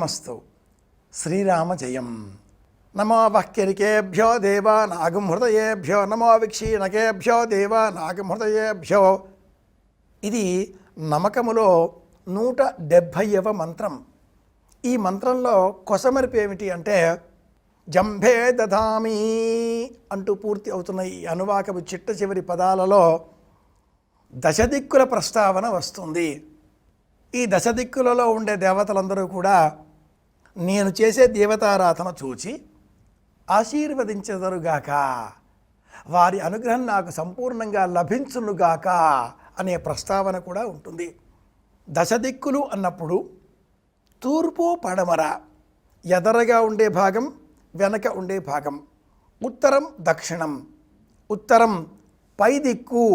శుభమస్తు. శ్రీరామ జయం. నమో వక్కిరికేభ్యో దేవానాగం హృదయేభ్యో నమో విక్షీణకేభ్యో దేవానాగం. ఇది నమకములో 170వ మంత్రం. ఈ మంత్రంలో కొసమరిపు ఏమిటి అంటే జంభే దధామి అంటూ పూర్తి అవుతున్న ఈ అనువాకపు చిట్ట చివరి పదాలలో దశదిక్కుల ప్రస్తావన వస్తుంది. ఈ దశదిక్కులలో ఉండే దేవతలందరూ కూడా నేను చేసే దేవతారాధన చూచి ఆశీర్వదించెదరుగాక, వారి అనుగ్రహం నాకు సంపూర్ణంగా లభించునుగాక అనే ప్రస్తావన కూడా ఉంటుంది. దశదిక్కులు అన్నప్పుడు తూర్పు పడమర, ఎదరగా ఉండే భాగం, వెనక ఉండే భాగం, ఉత్తరం దక్షిణం, ఉత్తరం పై దిక్కు,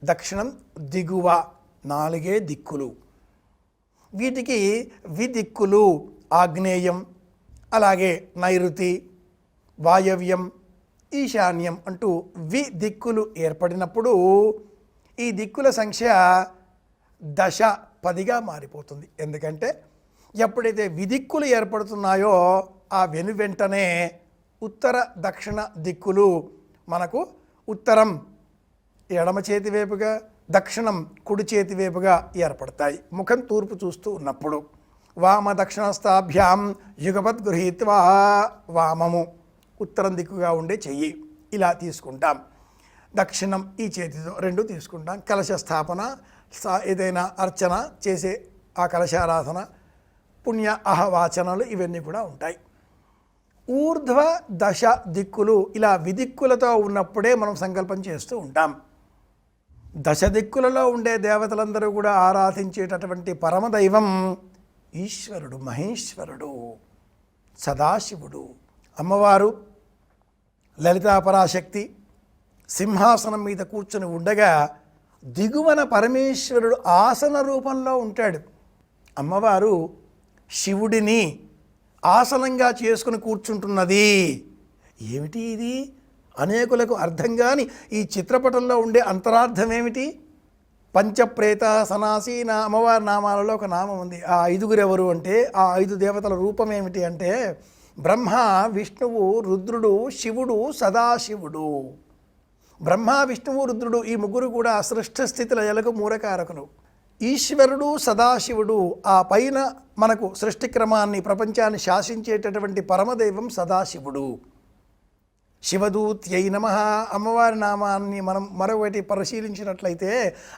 దక్షిణం దిగువ, 4 దిక్కులు. వీటికి విదిక్కులు ఆగ్నేయం, అలాగే నైరుతి, వాయవ్యం, ఈశాన్యం అంటూ దిక్కులు ఏర్పడినప్పుడు ఈ దిక్కుల సంఖ్య 10గా మారిపోతుంది. ఎందుకంటే ఎప్పుడైతే విదిక్కులు ఏర్పడుతున్నాయో ఆ వెనువెంటనే ఉత్తర దక్షిణ దిక్కులు మనకు ఉత్తరం ఎడమ చేతి వైపుగా, దక్షిణం కుడి చేతి వైపుగా ఏర్పడతాయి. ముఖం తూర్పు చూస్తూ ఉన్నప్పుడు వామ దక్షిణస్థాభ్యాం యుగపద్ గృహీత్వా, వామము ఉత్తరం దిక్కుగా ఉండే చెయ్యి ఇలా తీసుకుంటాం. దక్షిణం ఈ చేతితో 2 తీసుకుంటాం. కలశ స్థాపన, ఏదైనా అర్చన చేసే ఆ కలశారాధన, పుణ్య అహవాచనలు ఇవన్నీ కూడా ఉంటాయి. ఊర్ధ్వ దశ దిక్కులు ఇలా విదిక్కులతో ఉన్నప్పుడే మనం సంకల్పం చేస్తూ ఉంటాం. దశ దిక్కులలో ఉండే దేవతలందరూ కూడా ఆరాధించేటటువంటి పరమదైవం ఈశ్వరుడు, మహేశ్వరుడు, సదాశివుడు. అమ్మవారు లలితాపరాశక్తి సింహాసనం మీద కూర్చొని ఉండగా దిగువన పరమేశ్వరుడు ఆసన రూపంలో ఉంటాడు. అమ్మవారు శివుడిని ఆసనంగా చేసుకుని కూర్చుంటున్నది. ఏమిటి ఇది? అనేకులకు అర్థం కాని ఈ చిత్రపటంలో ఉండే అంతరార్థం ఏమిటి? పంచప్రేతాసనాసీన అమ్మవారి నామాలలో ఒక నామం ఉంది. ఆ 5 ఎవరు అంటే ఆ 5 దేవతల రూపం ఏమిటి అంటే బ్రహ్మ, విష్ణువు, రుద్రుడు, శివుడు, సదాశివుడు. బ్రహ్మ, విష్ణువు, రుద్రుడు ఈ 3 కూడా సృష్టి స్థితి లయలకు మూలకారకులు. ఈశ్వరుడు, సదాశివుడు ఆ పైన మనకు సృష్టి క్రమాన్ని, ప్రపంచాన్ని శాసించేటటువంటి పరమదైవం సదాశివుడు. శివదూత్యై నమః అమ్మవారి నామాన్ని మనం మరొకటి పరిశీలించినట్లయితే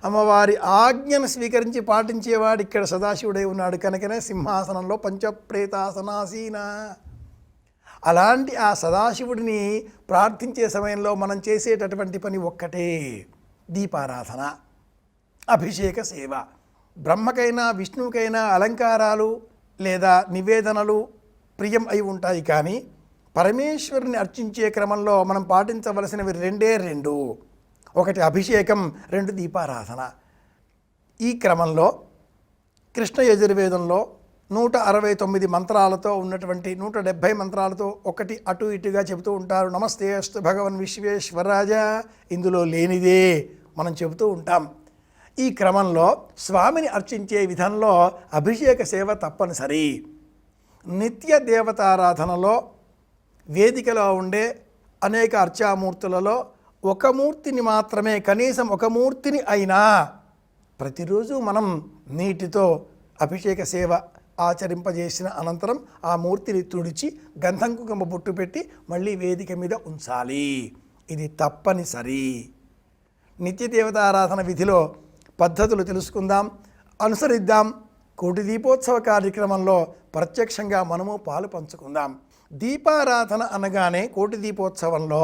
అమ్మవారి ఆజ్ఞను స్వీకరించి పాటించేవాడు ఇక్కడ సదాశివుడై ఉన్నాడు. కనుకనే సింహాసనంలో పంచప్రేతాసనాసీన. అలాంటి ఆ సదాశివుడిని ప్రార్థించే సమయంలో మనం చేసేటటువంటి పని ఒక్కటే, దీపారాధన, అభిషేక సేవ. బ్రహ్మకైనా విష్ణువుకైనా అలంకారాలు లేదా నివేదనలు ప్రియం అయి ఉంటాయి. కానీ పరమేశ్వరుని అర్చించే క్రమంలో మనం పాటించవలసినవి 2. ఒకటి అభిషేకం, 2 దీపారాధన. ఈ క్రమంలో కృష్ణ యజుర్వేదంలో 169 మంత్రాలతో ఉన్నటువంటి 170 మంత్రాలతో ఒకటి అటు ఇటుగా చెబుతూ ఉంటారు. నమస్తే అస్తు భగవన్ విశ్వేశ్వరాజ, ఇందులో లేనిదే మనం చెబుతూ ఉంటాం. ఈ క్రమంలో స్వామిని అర్చించే విధంలో అభిషేక సేవ తప్పనిసరి. నిత్య దేవతారాధనలో వేదికలో ఉండే అనేక అర్చామూర్తులలో ఒక మూర్తిని మాత్రమే, కనీసం ఒక మూర్తిని అయినా ప్రతిరోజు మనం నీటితో అభిషేక సేవ ఆచరింపజేసిన అనంతరం ఆ మూర్తిని తుడిచి గంధం కుంకుమ బొట్టు పెట్టి మళ్ళీ వేదిక మీద ఉంచాలి. ఇది తప్పనిసరి. నిత్య దేవతారాధన విధిలో పద్ధతులు తెలుసుకుందాం, అనుసరిద్దాం. కోటి దీపోత్సవ కార్యక్రమంలో ప్రత్యక్షంగా మనము పాలు పంచుకుందాం. దీపారాధన అనగానే కోటి దీపోత్సవంలో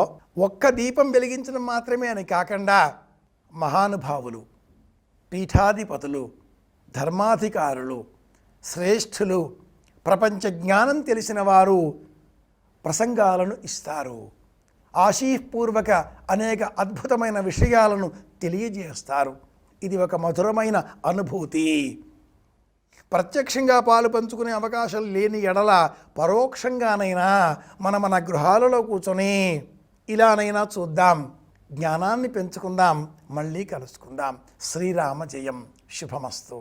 ఒక్క దీపం వెలిగించడం మాత్రమే అని కాకుండా మహానుభావులు, పీఠాధిపతులు, ధర్మాధికారులు, శ్రేష్ఠులు, ప్రపంచ జ్ఞానం తెలిసిన వారు ప్రసంగాలను ఇస్తారు. ఆశీపూర్వక అనేక అద్భుతమైన విషయాలను తెలియజేస్తారు. ఇది ఒక మధురమైన అనుభూతి. ప్రత్యక్షంగా పాలు పంచుకునే అవకాశం లేని ఎడల పరోక్షంగానైనా మన గృహాలలో కూర్చొని ఇలానైనా చూద్దాం, జ్ఞానాన్ని పెంచుకుందాం. మళ్ళీ కలుసుకుందాం. శ్రీరామ జయం. శుభమస్తు.